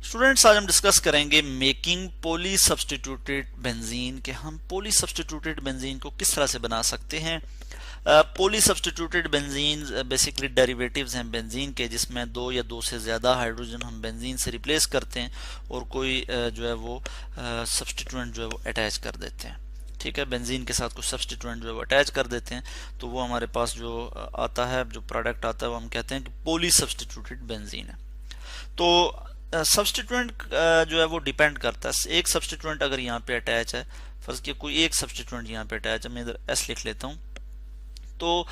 Students, आज हम discuss करेंगे मेकिंग पॉली सब्स्टिट्यूटेड बेंजीन के हम पॉली सब्स्टिट्यूटेड बेंजीन को किस तरह से बना सकते हैं। Poly substituted benzene basically derivatives हैं बेंजीन के, जिसमें दो या दो से ज़्यादा हाइड्रोजन हम बेंजीन से रिप्लेस करते हैं और कोई जो है वो सब्स्टिट्यूएंट जो है वो अटैच कर देते हैं। ठीक है, बेंजीन के साथ कुछ सब्स्टिट्यूएंट जो है वो अटैच कर देते हैं, तो वो हमारे पास जो आता है, जो प्रोडक्ट आता है, वो हम कहते हैं कि पॉली सब्स्टिट्यूटेड बेंजीन है। तो सब्स्टिट्यूएंट जो है वो डिपेंड करता है। एक सब्स्टिट्यूएंट अगर यहाँ पे अटैच है, फर्ज किया कोई एक सब्स्टिट्यूएंट यहाँ पे अटैच है, मैं इधर एस लिख लेता हूँ, तो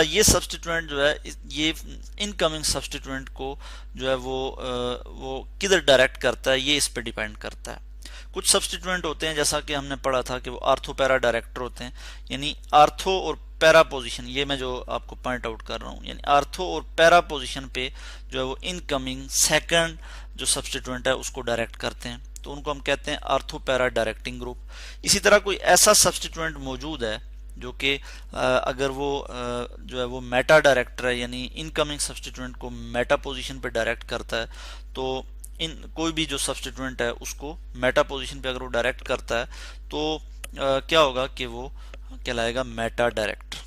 ये सब्स्टिट्यूएंट जो है, ये इनकमिंग सब्स्टिट्यूएंट को जो है वो किधर डायरेक्ट करता है, ये इस पे डिपेंड करता है। कुछ सब्स्टिट्यूएंट होते हैं, जैसा कि हमने पढ़ा था कि वो आर्थो पैरा डायरेक्टर होते हैं, यानी आर्थो और पैरा पोजीशन, ये मैं जो आपको पॉइंट आउट कर रहा हूँ, यानी आर्थो और पैरा पोजीशन पे जो है वो इनकमिंग सेकंड जो सब्स्टिट्यूएंट है उसको डायरेक्ट करते हैं, तो उनको हम कहते हैं आर्थो पैरा डायरेक्टिंग ग्रुप। इसी तरह कोई ऐसा सब्स्टिट्यूएंट मौजूद है जो कि अगर वो जो है वो मेटा डायरेक्टर है, यानी इनकमिंग सब्स्टिट्यूएंट को मेटा पोजीशन पे डायरेक्ट करता है, तो इन कोई भी जो सब्स्टिट्यूएंट है उसको मेटा पोजीशन पे अगर वो डायरेक्ट करता है तो क्या होगा कि वो कहलाएगा मेटा डायरेक्टर।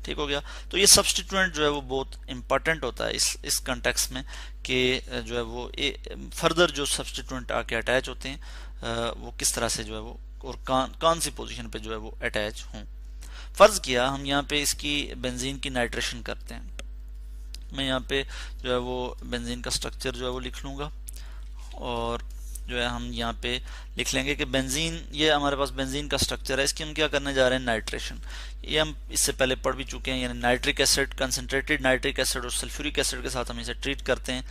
ठीक हो गया। तो ये सब्स्टिट्यूएंट जो है वो बहुत इंपॉर्टेंट होता है इस कंटेक्स्ट में कि जो है वो फर्दर जो सब्स्टिट्यूएंट आके अटैच होते हैं वो किस तरह से जो है वो और कौन सी पोजीशन पे जो है वो अटैच हों। फर्ज किया हम यहाँ पे इसकी बेंजीन की नाइट्रेशन करते हैं, मैं यहाँ पे जो है वो बेंजीन का स्ट्रक्चर जो है वो लिख लूँगा और जो है हम यहाँ पे लिख लेंगे कि बेंजीन, ये हमारे पास बेंजीन का स्ट्रक्चर है, इसकी हम क्या करने जा रहे हैं, नाइट्रेशन। ये हम इससे पहले पढ़ भी चुके हैं, यानी nitric acid, concentrated nitric acid और सल्फ्यूरिक एसिड के साथ हम इसे ट्रीट करते हैं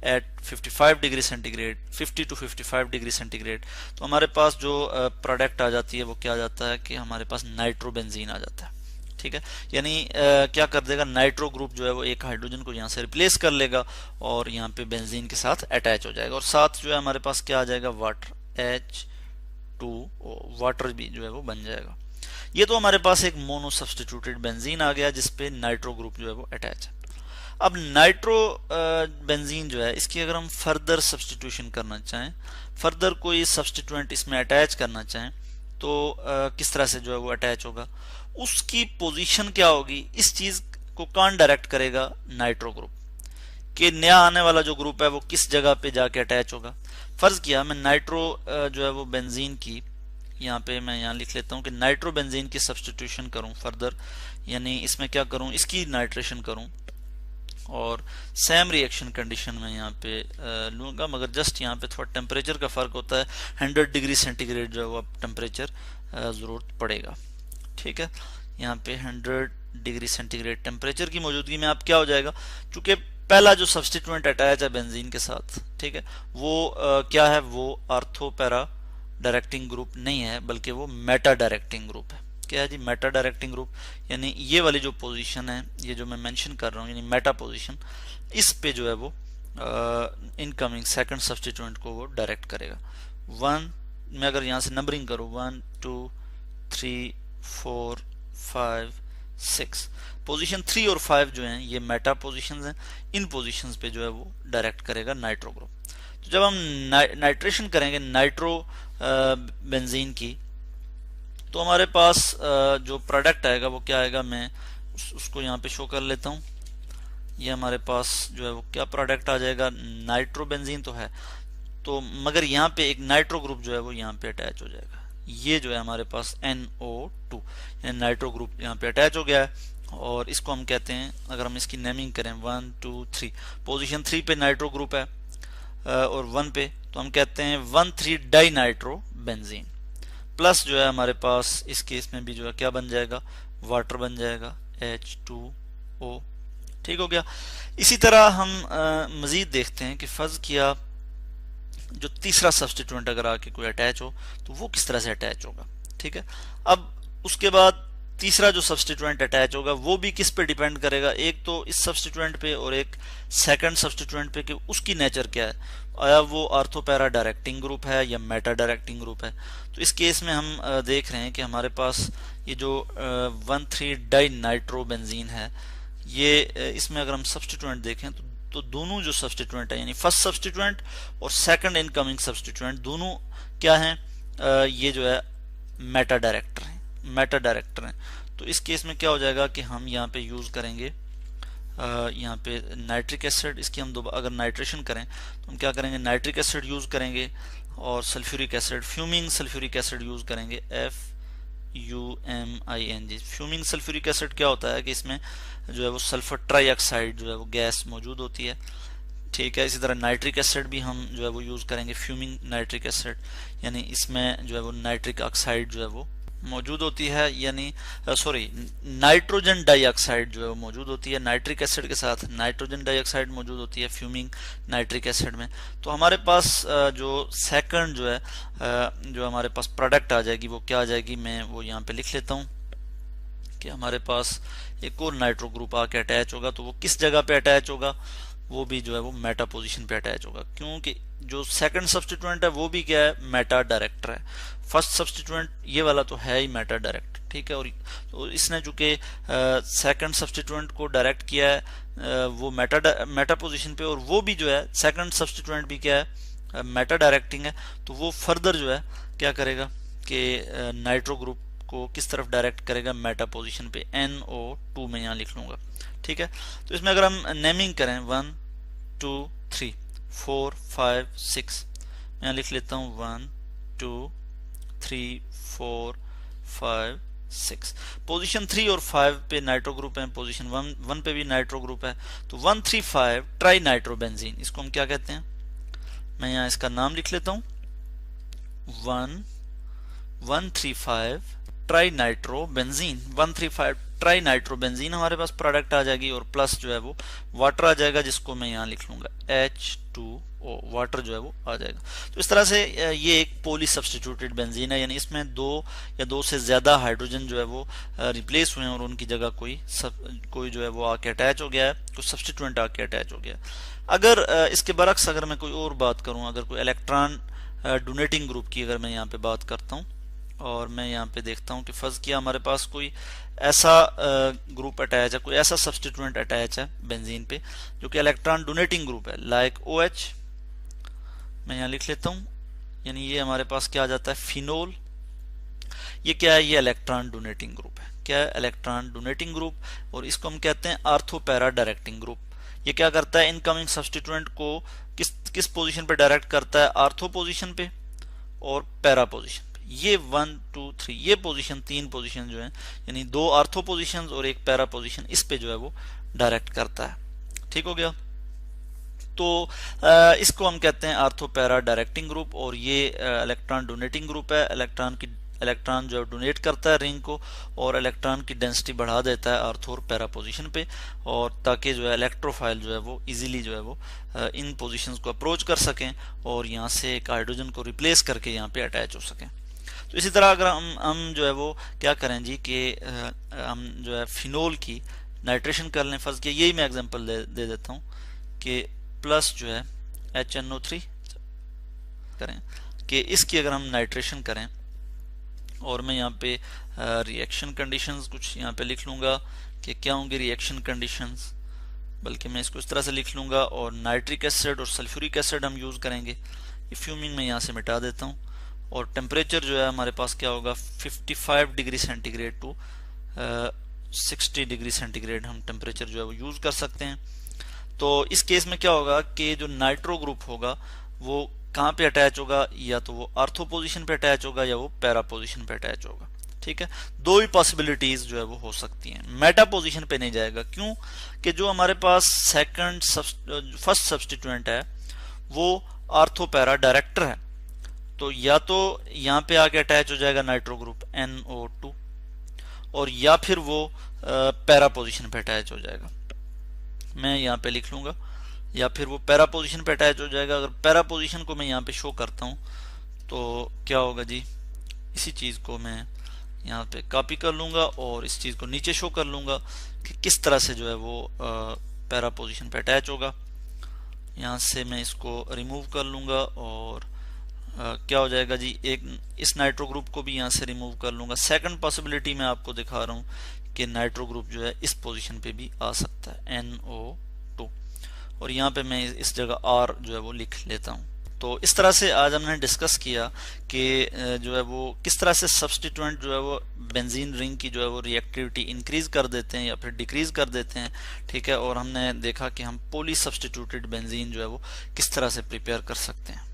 at 55 degree centigrade, 50 to 55 degree centigrade. तो हमारे पास जो प्रोडक्ट आ जाती है वो क्या आ जाता है कि हमारे पास नाइट्रोबेंजीन आ जाता है। ठीक है, यानी क्या कर देगा, नाइट्रो ग्रुप जो है वो एक हाइड्रोजन को यहाँ से रिप्लेस कर लेगा और यहाँ पे बेंजीन के साथ अटैच हो जाएगा और साथ जो है हमारे पास क्या आ जाएगा, वाटर, H2O, वाटर भी जो है वो बन जाएगा। ये तो हमारे पास एक मोनो सब्स्टिट्यूटेड बेंजीन आ गया जिसपे नाइट्रो ग्रुप जो है वो अटैच है। अब नाइट्रो बेंजीन जो है, इसकी अगर हम फर्दर सब्स्टिट्यूशन करना चाहें, फर्दर कोई सब्स्टिट्यूएंट इसमें अटैच करना चाहें, तो किस तरह से जो है वो अटैच होगा, उसकी पोजीशन क्या होगी, इस चीज को कौन डायरेक्ट करेगा, नाइट्रो ग्रुप, कि नया आने वाला जो ग्रुप है वो किस जगह पे जाके अटैच होगा। फर्ज किया मैं नाइट्रो जो है वो बेंजीन की, यहाँ पे मैं यहाँ लिख लेता हूँ कि नाइट्रो बेंजीन की सब्स्टिट्यूशन करूँ फर्दर, यानी इसमें क्या करूँ, इसकी नाइट्रेशन करूँ और सेम रिएक्शन कंडीशन में यहाँ पे लूँगा, मगर जस्ट यहाँ पे थोड़ा टेम्परेचर का फर्क होता है, 100 डिग्री सेंटीग्रेड जो है वो टेम्परेचर ज़रूरत पड़ेगा। ठीक है, यहाँ पे 100 डिग्री सेंटीग्रेड टेम्परेचर की मौजूदगी में आप क्या हो जाएगा, चूंकि पहला जो सब्स्टिट्यूएंट अटैच है बेंजीन के साथ, ठीक है, वो क्या है, वो आर्थो पैरा डायरेक्टिंग ग्रुप नहीं है, बल्कि वो मेटा डायरेक्टिंग ग्रुप है। क्या है जी, मेटा डायरेक्टिंग ग्रुप, यानी ये वाली जो पोजीशन है, ये जो मैं मेंशन कर रहा हूँ, यानी मेटा पोजीशन, इस पे जो है वो इनकमिंग सेकंड सब्स्टिट्यूएंट को वो डायरेक्ट करेगा। मैं अगर यहाँ से नंबरिंग करूँ, 1 2 3 4 5 6, पोजीशन 3 और 5 जो हैं ये मेटा पोजीशंस हैं, इन पोजीशंस पे जो है वो डायरेक्ट करेगा नाइट्रो ग्रुप। तो जब हम नाइट्रेशन करेंगे नाइट्रो बेंजीन की, तो हमारे पास जो प्रोडक्ट आएगा वो क्या आएगा, मैं उसको यहाँ पे शो कर लेता हूँ। ये हमारे पास जो है वो क्या प्रोडक्ट आ जाएगा, नाइट्रो बेंजीन तो है, तो मगर यहाँ पे एक नाइट्रो ग्रुप जो है वो यहाँ पे अटैच हो जाएगा। ये जो है हमारे पास NO2, यानी नाइट्रो ग्रुप यहाँ पे अटैच हो गया है और इसको हम कहते हैं, अगर हम इसकी नेमिंग करें 1 2 3, पोजीशन 3 पे नाइट्रो ग्रुप है और 1 पे, तो हम कहते हैं 1,3 डाई नाइट्रो बेंजीन, प्लस जो है हमारे पास इस केस में भी जो है क्या बन जाएगा, वाटर बन जाएगा, H2O। ठीक हो गया। इसी तरह हम मजीद देखते हैं कि फर्ज किया जो तीसरा सब्स्टिट्यूएंट अगर आके कोई अटैच हो तो वो किस तरह से अटैच होगा। ठीक है, अब उसके बाद तीसरा जो सब्स्टिट्यूएंट अटैच होगा वो भी किस पे डिपेंड करेगा, एक तो इस सब्स्टिट्यूएंट पे और एक सेकंड सब्स्टिट्यूएंट पे कि उसकी नेचर क्या है, आया वो आर्थो पैरा डायरेक्टिंग ग्रुप है या मेटा डायरेक्टिंग ग्रुप है। तो इस केस में हम देख रहे हैं कि हमारे पास ये जो 1,3 डाई नाइट्रो बेंजीन है, ये इसमें अगर हम सब्स्टिट्यूएंट देखें तो तो दोनों जो सब्स्टिट्यूएंट है यानी फर्स्ट सब्स्टिट्यूएंट और सेकंड इनकमिंग सब्स्टिट्यूएंट दोनों क्या हैं, ये जो है मेटा डायरेक्टर हैं, मेटा डायरेक्टर हैं। तो इस केस में क्या हो जाएगा कि हम यहाँ पे यूज करेंगे यहाँ पे नाइट्रिक एसिड, इसकी हम अगर नाइट्रेशन करें तो हम क्या करेंगे, नाइट्रिक एसिड यूज करेंगे और sulphuric acid, fuming sulphuric acid use करेंगे, FUMING। फ्यूमिंग सल्फ्यूरिक एसिड क्या होता है कि इसमें जो है वो सल्फर ट्राईऑक्साइड जो है वो गैस मौजूद होती है, ठीक है। इसी तरह नाइट्रिक एसिड भी हम जो है वो यूज करेंगे, फ्यूमिंग नाइट्रिक एसिड, यानी इसमें जो है वो नाइट्रिक ऑक्साइड जो है वो मौजूद होती है, यानी सॉरी नाइट्रोजन डाइऑक्साइड जो है वो मौजूद होती है, नाइट्रिक एसिड के साथ नाइट्रोजन डाइऑक्साइड मौजूद होती है फ्यूमिंग नाइट्रिक एसिड में। तो हमारे पास जो सेकंड जो है जो हमारे पास प्रोडक्ट आ जाएगी वो क्या आ जाएगी, मैं वो यहाँ पे लिख लेता हूँ कि हमारे पास एक और नाइट्रो ग्रुप आके अटैच होगा। तो वो किस जगह पे अटैच होगा, वो भी जो है वो मेटा पोजीशन पे अटैच होगा, क्योंकि जो सेकंड सब्स्टिट्यूएंट है वो भी क्या है, मेटा डायरेक्टर है। फर्स्ट सब्स्टिट्यूएंट ये वाला तो है ही मेटा डायरेक्ट, ठीक है। और तो इसने चूंकि सेकंड सब्स्टिट्यूएंट को डायरेक्ट किया है वो मेटा पोजीशन पे, और वो भी जो है सेकंड सब्स्टिट्यूएंट भी क्या है, मेटा डायरेक्टिंग है। तो वो फर्दर जो है क्या करेगा कि नाइट्रो ग्रुप को किस तरफ डायरेक्ट करेगा, मेटा पोजीशन पे, NO2 में यहाँ लिख लूंगा, ठीक है। तो इसमें अगर हम नेमिंग करें 1 2 3 4 5 6, मैं यहाँ लिख लेता हूँ 1 2 3 4 5 6। पोजीशन 3 और 5 पे नाइट्रो ग्रुप है, पोजीशन 1 पे भी नाइट्रो ग्रुप है। तो 135 ट्राई नाइट्रोबेंजीन, इसको हम क्या कहते हैं, मैं यहाँ इसका नाम लिख लेता हूँ 135 ट्राई नाइट्रोबेंजीन। 135 ट्राई नाइट्रोबेंजीन हमारे पास प्रोडक्ट आ जाएगी, और प्लस जो है वो वाटर आ जाएगा, जिसको मैं यहाँ लिख लूंगा H2O, वाटर जो है वो आ जाएगा। तो इस तरह से ये एक पॉली सब्स्टिट्यूटेड बेंजीन है, यानी इसमें दो या दो से ज्यादा हाइड्रोजन जो है वो रिप्लेस हुए हैं और उनकी जगह कोई जो है वो आके अटैच हो गया है, कुछ सब्स्टिट्यूएंट आके अटैच हो गया है। अगर इसके बरक्स अगर मैं कोई और बात करूं, अगर कोई इलेक्ट्रॉन डोनेटिंग ग्रुप की अगर मैं यहाँ पे बात करता हूँ और मैं यहाँ पे देखता हूँ कि फर्ज किया हमारे पास कोई ऐसा ग्रुप अटैच है, कोई ऐसा सब्स्टिट्यूएंट अटैच है बेंजीन पे जो कि इलेक्ट्रॉन डोनेटिंग ग्रुप है, लाइक OH, मैं यहाँ लिख लेता हूँ, यानी ये हमारे पास क्या आ जाता है, फिनोल। ये क्या है, ये इलेक्ट्रॉन डोनेटिंग ग्रुप है। क्या है, इलेक्ट्रॉन डोनेटिंग ग्रुप, और इसको हम कहते हैं आर्थो पैरा डायरेक्टिंग ग्रुप। ये क्या करता है, इनकमिंग सब्स्टिट्यूएंट को किस पोजीशन पे डायरेक्ट करता है, आर्थो पोजीशन पे और पैरा पोजीशन पे। ये 1 2 3 ये पोजीशन, तीन पोजीशन जो है, यानी दो आर्थो पोजीशन और एक पैरा पोजीशन, इस पे जो है वो डायरेक्ट करता है। ठीक हो गया। तो इसको हम कहते हैं आर्थो पैरा डायरेक्टिंग ग्रुप, और ये इलेक्ट्रॉन डोनेटिंग ग्रुप है। इलेक्ट्रॉन जो इलेक्ट्रॉन करता है रिंग को, और इलेक्ट्रॉन की डेंसिटी बढ़ा देता है आर्थो और पैरा पोजीशन पे, और ताकि जो है इलेक्ट्रोफाइल जो है वो इजीली जो है वो इन पोजीशंस को अप्रोच कर सकें और यहाँ से एक हाइड्रोजन को रिप्लेस करके यहाँ पे अटैच हो सकें। तो इसी तरह अगर हम जो है वो क्या करें जी कि हम जो है फिनोल की नाइट्रेशन कर लें, फर्ज किया यही मैं एग्जांपल दे देता हूँ कि प्लस जो है HNO3 करें कि इसकी अगर हम नाइट्रेशन करें, और मैं यहाँ पे रिएक्शन कंडीशंस कुछ यहाँ पे लिख लूँगा कि क्या होंगे रिएक्शन कंडीशंस, बल्कि मैं इसको इस तरह से लिख लूँगा, और नाइट्रिक एसिड और सल्फ्यूरिक एसिड हम यूज़ करेंगे। ये फ्यूमिंग में यहाँ से मिटा देता हूँ, और टेम्परेचर जो है हमारे पास क्या होगा 55 degree centigrade to 60 degree centigrade हम टेम्परेचर जो है वो यूज़ कर सकते हैं। तो इस केस में क्या होगा कि जो नाइट्रो ग्रुप होगा वो कहाँ पे अटैच होगा, या तो वो आर्थो पोजीशन पे अटैच होगा या वो पैरा पोजीशन पे अटैच होगा। ठीक है, दो ही पॉसिबिलिटीज जो है वो हो सकती हैं। मेटा पोजीशन पे नहीं जाएगा, क्यों कि जो हमारे पास फर्स्ट सब्स्टिट्यूएंट है वो आर्थो पैरा डायरेक्टर है, तो या तो यहाँ पे आके अटैच हो जाएगा नाइट्रो ग्रुप NO2, और या फिर वो पैरा पोजीशन पे अटैच हो जाएगा। मैं यहाँ पे लिख लूंगा, या फिर वो पैरा पोजीशन पे अटैच हो जाएगा। अगर पैरा पोजीशन को मैं यहाँ पे शो करता हूँ तो क्या होगा जी, इसी चीज़ को मैं यहाँ पे कॉपी कर लूँगा और इस चीज़ को नीचे शो कर लूँगा कि किस तरह से जो है वो पैरा पोजीशन पे अटैच होगा। यहाँ से मैं इसको रिमूव कर लूँगा, और क्या हो जाएगा जी, एक इस नाइट्रो ग्रुप को भी यहाँ से रिमूव कर लूँगा। सेकंड पॉसिबिलिटी मैं आपको दिखा रहा हूँ कि नाइट्रो ग्रुप जो है इस पोजीशन पे भी आ सकता है NO2, और यहाँ पे मैं इस जगह आर जो है वो लिख लेता हूँ। तो इस तरह से आज हमने डिस्कस किया कि जो है वो किस तरह से सब्स्टिट्यूएंट जो है वो बेंजीन रिंग की जो है वो रिएक्टिविटी इंक्रीज कर देते हैं या फिर डिक्रीज कर देते हैं, ठीक है। और हमने देखा कि हम पॉली सब्स्टिट्यूटेड बेंजीन जो है वो किस तरह से प्रिपेयर कर सकते हैं।